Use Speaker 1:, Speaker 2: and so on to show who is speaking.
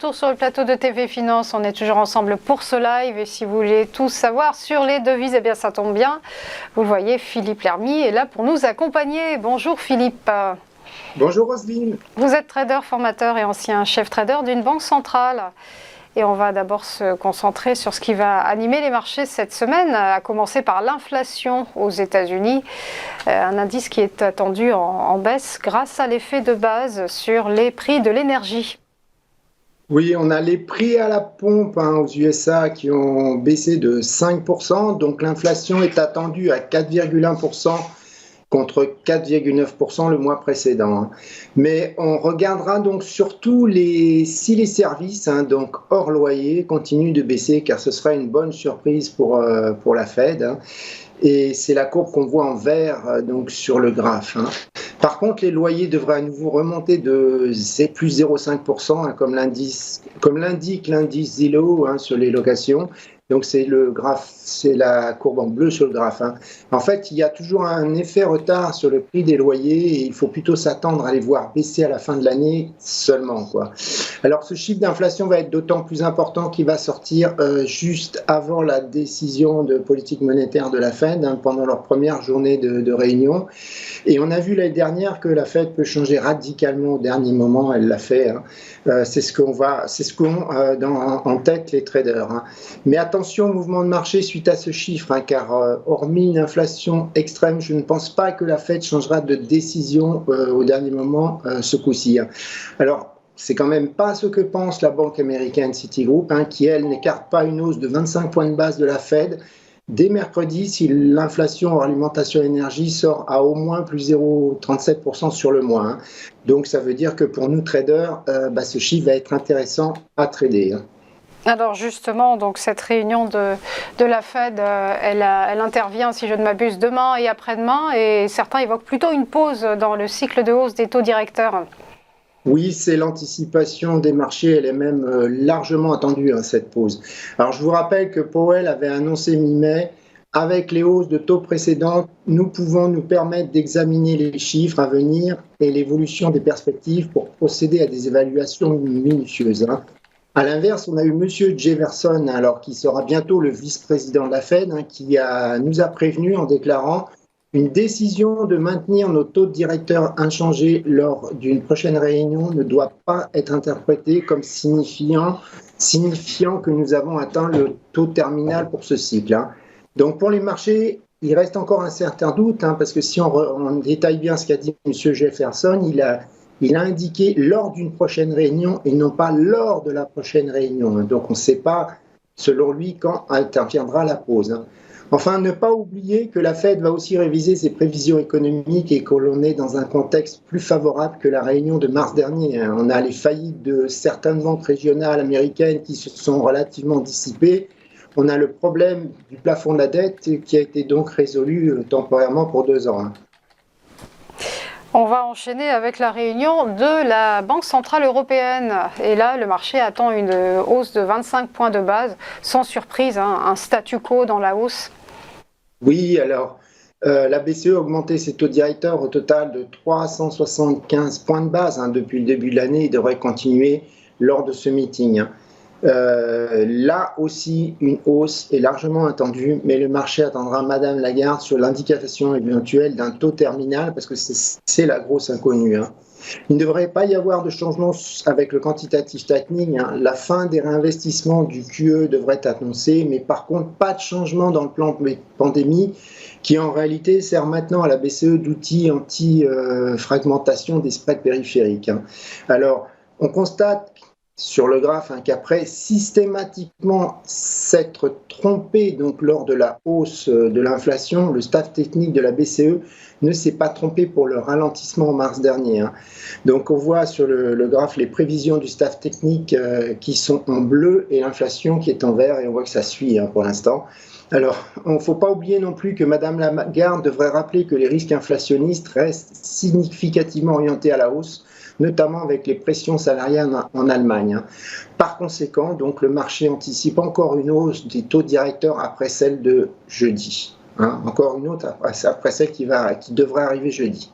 Speaker 1: retour sur le plateau de TV Finance. On est toujours ensemble pour ce live. Et si vous voulez tout savoir sur les devises, eh bien ça tombe bien. Vous le voyez, Philippe Lermy est là pour nous accompagner. Bonjour Philippe.
Speaker 2: Bonjour Roselyne.
Speaker 1: Vous êtes trader, formateur et ancien chef trader d'une banque centrale. Et on va d'abord se concentrer sur ce qui va animer les marchés cette semaine, à commencer par l'inflation aux États-Unis. Un indice qui est attendu en baisse grâce à l'effet de base sur les prix de l'énergie.
Speaker 2: Oui, on a les prix à la pompe aux USA qui ont baissé de 5%. Donc l'inflation est attendue à 4,1%. Contre 4,9% le mois précédent. Mais on regardera donc surtout si les services, donc hors loyer, continuent de baisser, car ce sera une bonne surprise pour la Fed. Et c'est la courbe qu'on voit en vert donc sur le graphe. Par contre, les loyers devraient à nouveau remonter de plus 0,5%, comme l'indique l'indice Zillow sur les locations. Donc c'est le graphe, c'est la courbe en bleu sur le graphe. En fait, il y a toujours un effet retard sur le prix des loyers et il faut plutôt s'attendre à les voir baisser à la fin de l'année seulement, quoi. Alors ce chiffre d'inflation va être d'autant plus important qu'il va sortir juste avant la décision de politique monétaire de la Fed, pendant leur première journée de réunion. Et on a vu l'année dernière que la Fed peut changer radicalement au dernier moment, elle l'a fait. C'est ce qu'ont en tête les traders. Mais attention au mouvement de marché suite à ce chiffre, car hormis une inflation extrême, je ne pense pas que la Fed changera de décision au dernier moment ce coup-ci. Alors, c'est quand même pas ce que pense la banque américaine Citigroup, qui elle n'écarte pas une hausse de 25 points de base de la Fed dès mercredi si l'inflation hors alimentation et énergie sort à au moins plus 0,37% sur le mois. Donc ça veut dire que pour nous traders, ce chiffre va être intéressant à trader.
Speaker 1: Alors justement, donc cette réunion de la Fed, elle intervient, si je ne m'abuse, demain et après-demain, et certains évoquent plutôt une pause dans le cycle de hausse des taux directeurs.
Speaker 2: Oui, c'est l'anticipation des marchés, elle est même largement attendue, cette pause. Alors je vous rappelle que Powell avait annoncé mi-mai, avec les hausses de taux précédentes, nous pouvons nous permettre d'examiner les chiffres à venir et l'évolution des perspectives pour procéder à des évaluations minutieuses. À l'inverse, on a eu M. Jefferson, qui sera bientôt le vice-président de la Fed, qui nous a prévenu en déclarant une décision de maintenir nos taux directeurs inchangés lors d'une prochaine réunion ne doit pas être interprétée comme signifiant que nous avons atteint le taux terminal pour ce cycle. Donc pour les marchés, il reste encore un certain doute, parce que si on détaille bien ce qu'a dit M. Jefferson, il a indiqué lors d'une prochaine réunion et non pas lors de la prochaine réunion. Donc on ne sait pas, selon lui, quand interviendra la pause. Enfin, ne pas oublier que la Fed va aussi réviser ses prévisions économiques et que l'on est dans un contexte plus favorable que la réunion de mars dernier. On a les faillites de certaines banques régionales américaines qui se sont relativement dissipées. On a le problème du plafond de la dette qui a été donc résolu temporairement pour 2 ans.
Speaker 1: On va enchaîner avec la réunion de la Banque Centrale Européenne. Et là, le marché attend une hausse de 25 points de base, sans surprise, un statu quo dans la hausse.
Speaker 2: Oui, alors la BCE a augmenté ses taux directeurs au total de 375 points de base depuis le début de l'année et devrait continuer lors de ce meeting. Là aussi, une hausse est largement attendue, mais le marché attendra Madame Lagarde sur l'indication éventuelle d'un taux terminal parce que c'est la grosse inconnue. Il ne devrait pas y avoir de changement avec le quantitative tightening. La fin des réinvestissements du QE devrait être annoncée, mais par contre, pas de changement dans le plan de pandémie qui en réalité sert maintenant à la BCE d'outil anti-fragmentation des spreads périphériques. Alors, on constate sur le graphe qu'après systématiquement s'être trompé donc lors de la hausse de l'inflation, le staff technique de la BCE ne s'est pas trompé pour le ralentissement en mars dernier. Donc on voit sur le graphe les prévisions du staff technique qui sont en bleu et l'inflation qui est en vert, et on voit que ça suit pour l'instant. Alors, il ne faut pas oublier non plus que Madame Lagarde devrait rappeler que les risques inflationnistes restent significativement orientés à la hausse, notamment avec les pressions salariales en Allemagne. Par conséquent, donc, le marché anticipe encore une hausse des taux directeurs après celle de jeudi. Encore une autre après celle qui devrait arriver jeudi.